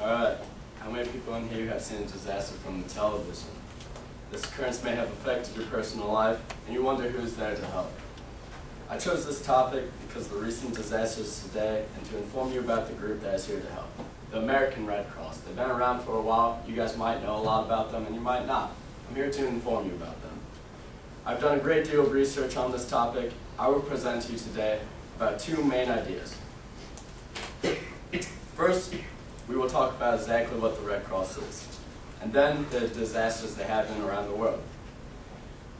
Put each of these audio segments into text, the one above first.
Alright, how many people in here have seen a disaster from the television? This occurrence may have affected your personal life, and you wonder who is there to help. I chose this topic because of the recent disasters today and to inform you about the group that is here to help. The American Red Cross. They've been around for a while. You guys might know a lot about them, and you might not. I'm here to inform you about them. I've done a great deal of research on this topic. I will present to you today about two main ideas. First, we will talk about exactly what the Red Cross is, and then the disasters they have been around the world.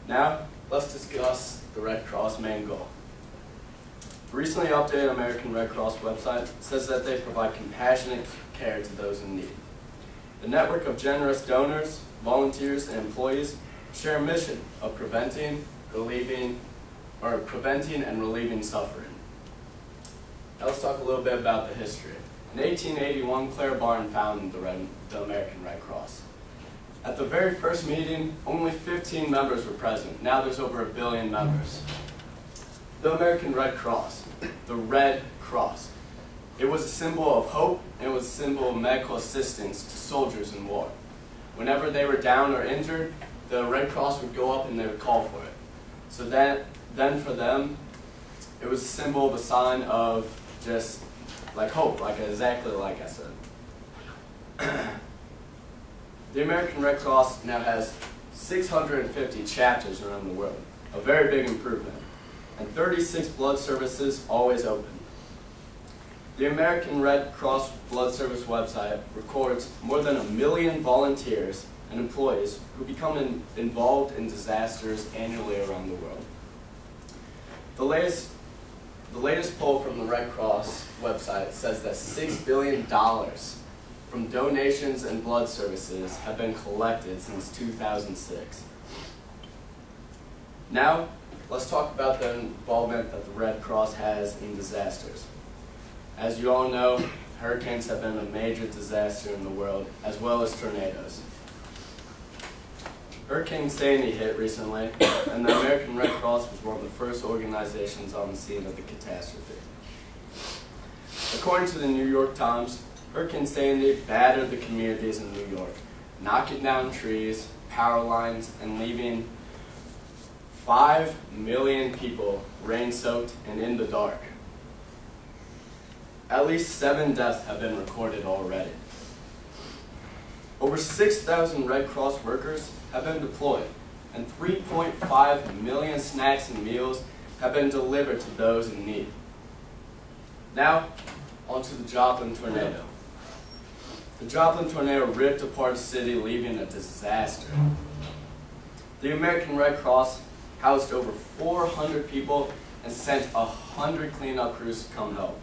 Now, let's discuss the Red Cross main goal. The recently updated American Red Cross website says that they provide compassionate care to those in need. The network of generous donors, volunteers, and employees share a mission of preventing and relieving suffering. Now let's talk a little bit about the history. In 1881, Claire Barton founded the American Red Cross. At the very first meeting, only 15 members were present. Now there's over 1 billion members. The American Red Cross, the Red Cross. It was a symbol of hope, and it was a symbol of medical assistance to soldiers in war. Whenever they were down or injured, the Red Cross would go up and they would call for it. So then for them, it was a symbol of a sign of just like hope, exactly like I said. The American Red Cross now has 650 chapters around the world, a very big improvement, and 36 blood services always open. The American Red Cross Blood Service website records more than 1 million volunteers and employees who become involved in disasters annually around the world. The latest poll from the Red Cross website says that $6 billion from donations and blood services have been collected since 2006. Now, let's talk about the involvement that the Red Cross has in disasters. As you all know, hurricanes have been a major disaster in the world, as well as tornadoes. Hurricane Sandy hit recently, and the American Red Cross was one of the first organizations on the scene of the catastrophe. According to the New York Times, Hurricane Sandy battered the communities in New York, knocking down trees, power lines, and leaving 5 million people rain-soaked and in the dark. At least 7 deaths have been recorded already. Over 6,000 Red Cross workers have been deployed, and 3.5 million snacks and meals have been delivered to those in need. Now, onto the Joplin tornado. The Joplin tornado ripped apart the city, leaving a disaster. The American Red Cross housed over 400 people and sent 100 cleanup crews to come help.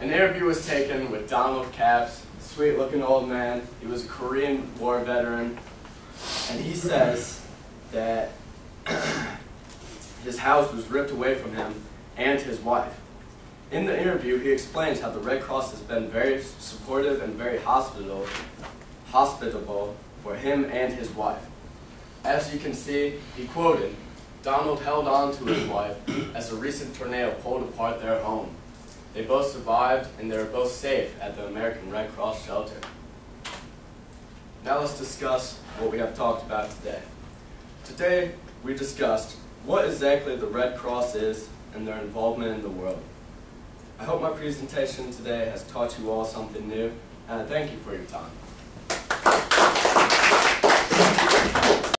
An interview was taken with Donald Capps, a sweet-looking old man. He was a Korean War veteran, and he says that his house was ripped away from him and his wife. In the interview, he explains how the Red Cross has been very supportive and very hospitable for him and his wife. As you can see, he quoted, "Donald held on to his wife as a recent tornado pulled apart their home. They both survived, and they were both safe at the American Red Cross shelter." Now let's discuss what we have talked about today. Today, we discussed what exactly the Red Cross is and their involvement in the world. I hope my presentation today has taught you all something new, and I thank you for your time.